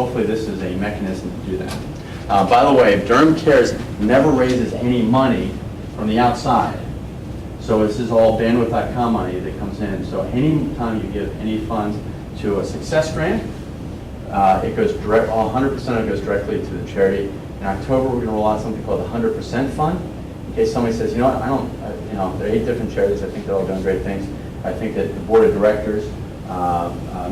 hopefully this is a mechanism to do that. By the way, DurhamCares never raises any money from the outside. So this is all bandwidth.com money that comes in. So any time you give any funds to a success grant, it goes direct, 100% of it goes directly to the charity. In October, we're going to roll out something called the 100% Fund. In case somebody says, you know what, I don't, there are 8 different charities. I think they're all doing great things. I think that the board of directors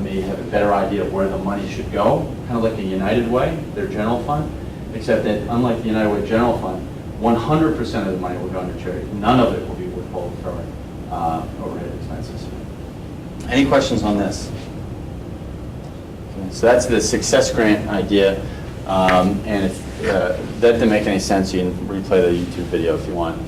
may have a better idea of where the money should go, kind of like the United Way, their general fund, except that unlike the United Way general fund, 100% of the money will go into charity. None of it will be withheld from overhead expenses. Any questions on this? Okay, so that's the success grant idea, and if that didn't make any sense, you can replay the YouTube video if you want.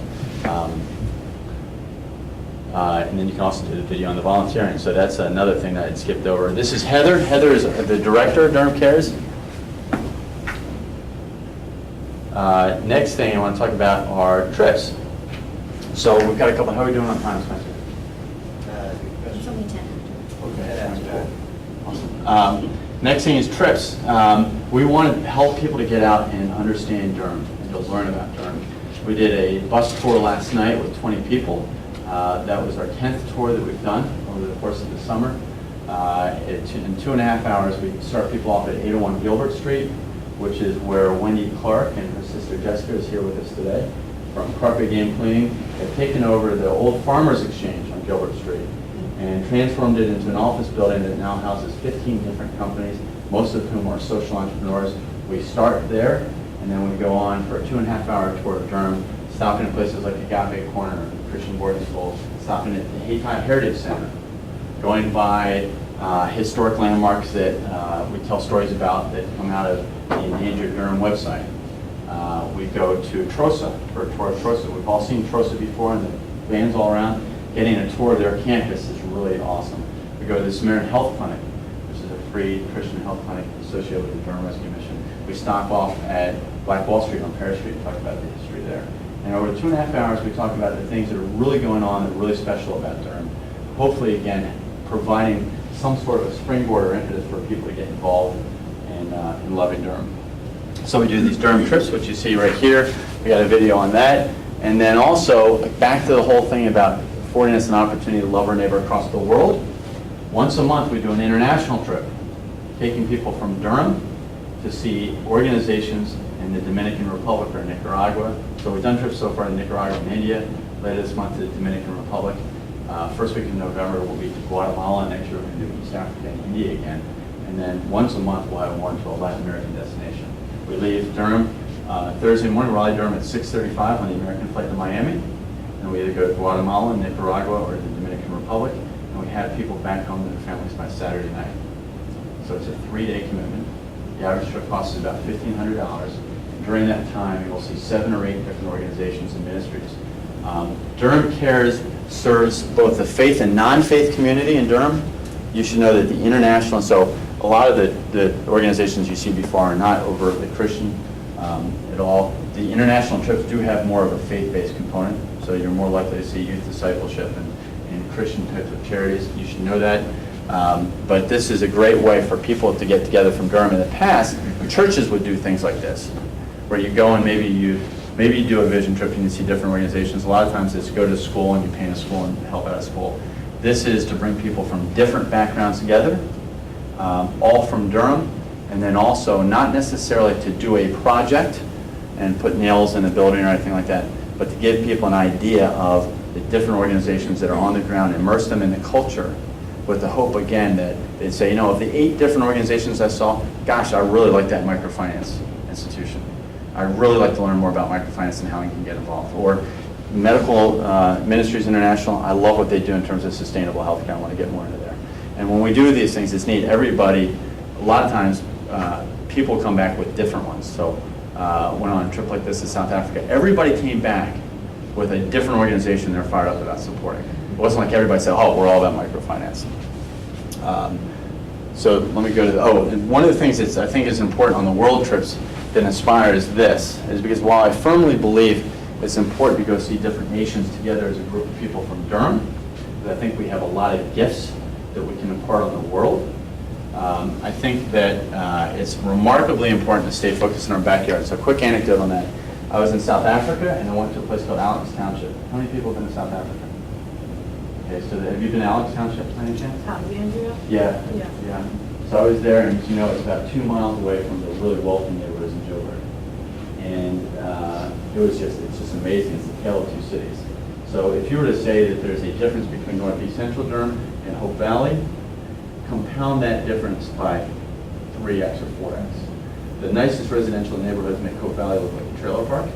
And then you can also do the video on the volunteering. So that's another thing that I skipped over. This is Heather. Heather is the director of DurhamCares. Next thing I want to talk about are trips. So we've got a couple. How are we doing on time, Spencer? It's only 10. Okay. Awesome. Next thing is trips. We want to help people to get out and understand Durham and to learn about Durham. We did a bus tour last night with 20 people. That was our 10th tour that we've done over the course of the summer. In 2.5 hours, we start people off at 801 Gilbert Street, which is where Wendy Clark and her sister Jessica is here with us today from Carpet Game Cleaning. Have taken over the old Farmers Exchange on Gilbert Street and transformed it into an office building that now houses 15 different companies, most of whom are social entrepreneurs. We start there, and then we go on for a 2.5-hour tour of Durham, stopping at places like Agape Corner, Christian Boarding School, stopping at the Haytime Heritage Center, going by historic landmarks that we tell stories about that come out of the Endangered Durham website. We go to Trosa for a tour of Trosa. We've all seen Trosa before, and the vans all around. Getting a tour of their campus is really awesome. We go to the Samaritan Health Clinic, which is a free Christian health clinic associated with the Durham Rescue Mission. We stop off at Black Wall Street on Paris Street and talk about the history there. And over 2.5 hours, we talk about the things that are really going on that are really special about Durham. Hopefully, again, providing some sort of a springboard or impetus for people to get involved in loving Durham. So we do these Durham trips, which you see right here. We got a video on that. And then also, back to the whole thing about affording us an opportunity to love our neighbor across the world. Once a month, we do an international trip, taking people from Durham to see organizations in the Dominican Republic or Nicaragua. So we've done trips so far to Nicaragua and India. Later this month to the Dominican Republic. First week in November we'll be to Guatemala. Next year we're going to do East Africa and India again. And then once a month we'll have one to a Latin American destination. We leave Durham Thursday morning, Raleigh-Durham at 6:35 on the American flight to Miami. And we either go to Guatemala, Nicaragua, or the Dominican Republic. And we have people back home to their families by Saturday night. So it's a 3-day commitment. The average trip cost is about $1,500. During that time, you'll see 7 or 8 different organizations and ministries. DurhamCares serves both the faith and non-faith community in Durham. You should know that the international, so a lot of the organizations you see before are not overtly Christian at all. The international trips do have more of a faith-based component, so you're more likely to see youth discipleship and Christian types of charities. You should know that. But this is a great way for people to get together from Durham. In the past, churches would do things like this, where you go and maybe you do a vision trip and you see different organizations. A lot of times it's go to school and you paint a school and help out a school. This is to bring people from different backgrounds together, all from Durham, and then also not necessarily to do a project and put nails in a building or anything like that, but to give people an idea of the different organizations that are on the ground, immerse them in the culture with the hope, again, that they'd say, you know, of the 8 different organizations I saw, gosh, I really like that microfinance institution. I really like to learn more about microfinance and how we can get involved. Or Medical Ministries International, I love what they do in terms of sustainable healthcare. I want to get more into there. And when we do these things, it's neat. Everybody, a lot of times, people come back with different ones. So went on a trip like this to South Africa. Everybody came back with a different organization they're fired up about supporting. It wasn't like everybody said, oh, we're all about microfinance. So let me go to and one of the things that I think is important on the world trips that inspires this is because while I firmly believe it's important to go see different nations together as a group of people from Durham, because I think we have a lot of gifts that we can impart on the world. I think that it's remarkably important to stay focused in our backyard. So a quick anecdote on that. I was in South Africa and I went to a place called Alex Township. How many people have been to South Africa? Okay, so have you been to Alex Township by any chance? Alexandria? Yeah. Yeah. Yeah. So I was there, and you know, it's about 2 miles away from the really wealthy neighborhoods in Joburg. And it's just amazing. It's the tale of two cities. So if you were to say that there's a difference between Northeast Central Durham and Hope Valley, compound that difference by 3x or 4x. The nicest residential neighborhoods make Hope Valley look like a trailer park,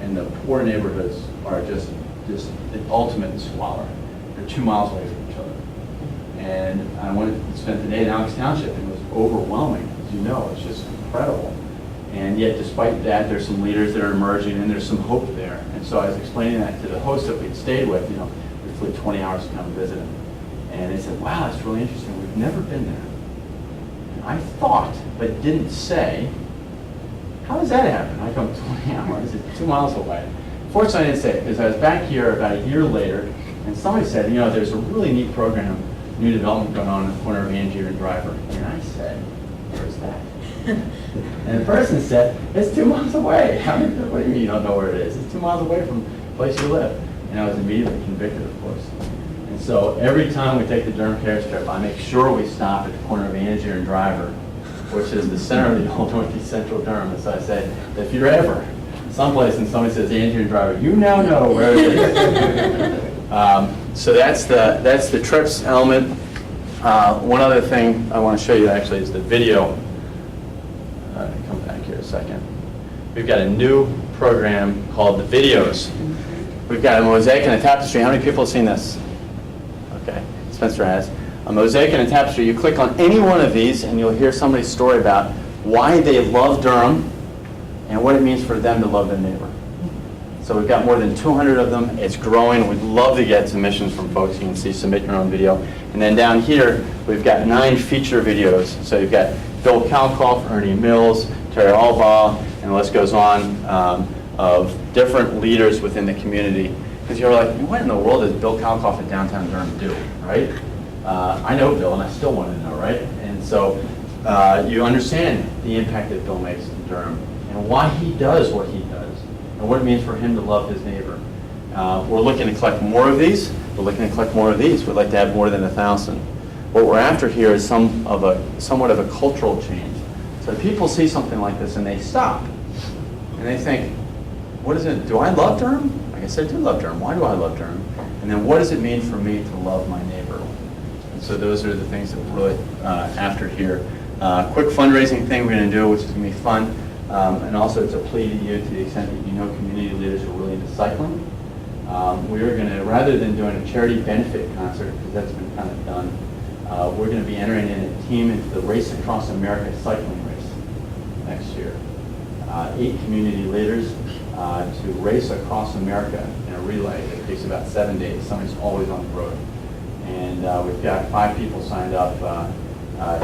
and the poor neighborhoods are just the ultimate squalor. They're 2 miles away from each other. And I went and spent the day in Alex Township, and it was overwhelming. As you know, it's just incredible. And yet, despite that, there's some leaders that are emerging, and there's some hope there. And so I was explaining that to the host that we'd stayed with. You know, we flew 20 hours to come visit him. And they said, wow, that's really interesting. We've never been there. And I thought, but didn't say, how does that happen? I come 20 hours, it's 2 miles away. Fortunately, I didn't say it, because I was back here about a year later, and somebody said, you know, there's a really neat program, new development going on in the corner of Angier and Driver. And I said, where's that? And the person said, it's 2 miles away. What do you mean you don't know where it is? It's 2 miles away from the place you live. And I was immediately convicted, of course. And so every time we take the DurhamCares trip, I make sure we stop at the corner of Angier and Driver, which is the center of the old Northeast Central Durham. And so I say, if you're ever someplace and somebody says Angier and Driver, you now know where it is. So that's the trips element. One other thing I want to show you actually is the video. Come back here a second. We've got a new program called the Videos. We've got a mosaic and a tapestry. How many people have seen this? Okay, Spencer has. A mosaic and a tapestry. You click on any one of these and you'll hear somebody's story about why they love Durham and what it means for them to love their neighbor. So we've got more than 200 of them. It's growing. We'd love to get submissions from folks. You can see, submit your own video. And then down here, we've got 9 feature videos. So you've got Bill Kalkoff, Ernie Mills, Terry Albaugh, and the list goes on, of different leaders within the community. Because you're like, what in the world does Bill Kalkoff in downtown Durham do, right? I know Bill, and I still want to know, right? And so you understand the impact that Bill makes in Durham and why he does what he does and what it means for him to love his neighbor. We're looking to collect more of these. We're looking to collect more of these. We'd like to have more than 1,000. What we're after here is somewhat of a cultural change. So people see something like this and they stop and they think, what is it? Do I love Durham? I guess I do love Durham. Why do I love Durham? And then what does it mean for me to love my neighbor? And so those are the things that we're really after here. Quick fundraising thing we're going to do, which is going to be fun. And also it's a plea to you to the extent that you know community leaders who are really into cycling. We are going to, rather than doing a charity benefit concert, because that's been kind of done, we're going to be entering in a team into the Race Across America cycling race next year. 8 community leaders to race across America in a relay that takes about 7 days. Somebody's always on the road. And we've got 5 people signed up.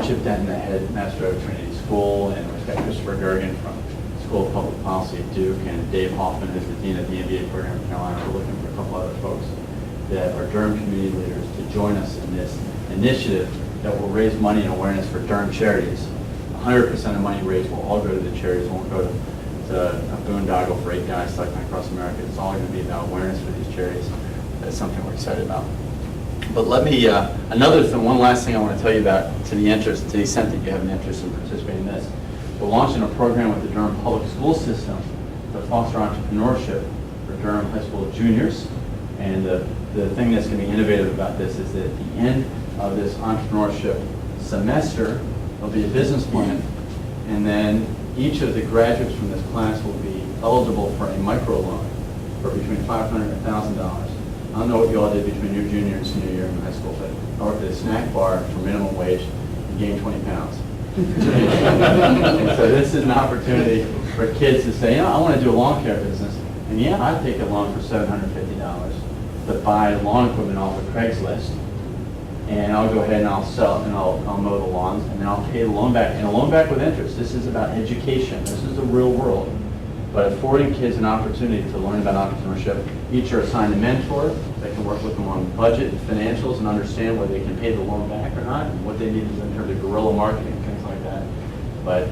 Chip Denton, the headmaster of Trinity School, and we've got Christopher Gergen from School of Public Policy at Duke, and Dave Hoffman, who's the dean of the MBA program in Carolina. We're looking for a couple other folks that are Durham community leaders to join us in this initiative that will raise money and awareness for Durham charities. 100% of money raised will all go to the charities. It won't go to a boondoggle for 8 guys cycling across America. It's all going to be about awareness for these charities. That's something we're excited about. But let me, another thing, one last thing I want to tell you about, to the extent that you have an interest in participating in this. We're launching a program with the Durham Public School System to foster entrepreneurship for Durham High School juniors. And the thing that's going to be innovative about this is that at the end of this entrepreneurship semester, there'll be a business plan, and then each of the graduates from this class will be eligible for a microloan for between $500 and $1,000. I don't know what you all did between your junior and senior year in high school, but I worked at a snack bar for minimum wage and gained 20 pounds. And so this is an opportunity for kids to say, you know, I want to do a lawn care business. And yeah, I'd take a loan for $750 to buy lawn equipment off of Craigslist. And I'll go ahead and I'll sell and I'll mow the lawns, and then I'll pay the loan back, and a loan back with interest. This is about education. This is the real world. but affording kids an opportunity to learn about entrepreneurship. Each are assigned a mentor that can work with them on budget and financials and understand whether they can pay the loan back or not, and what they need to do in terms of guerrilla marketing, things like that. But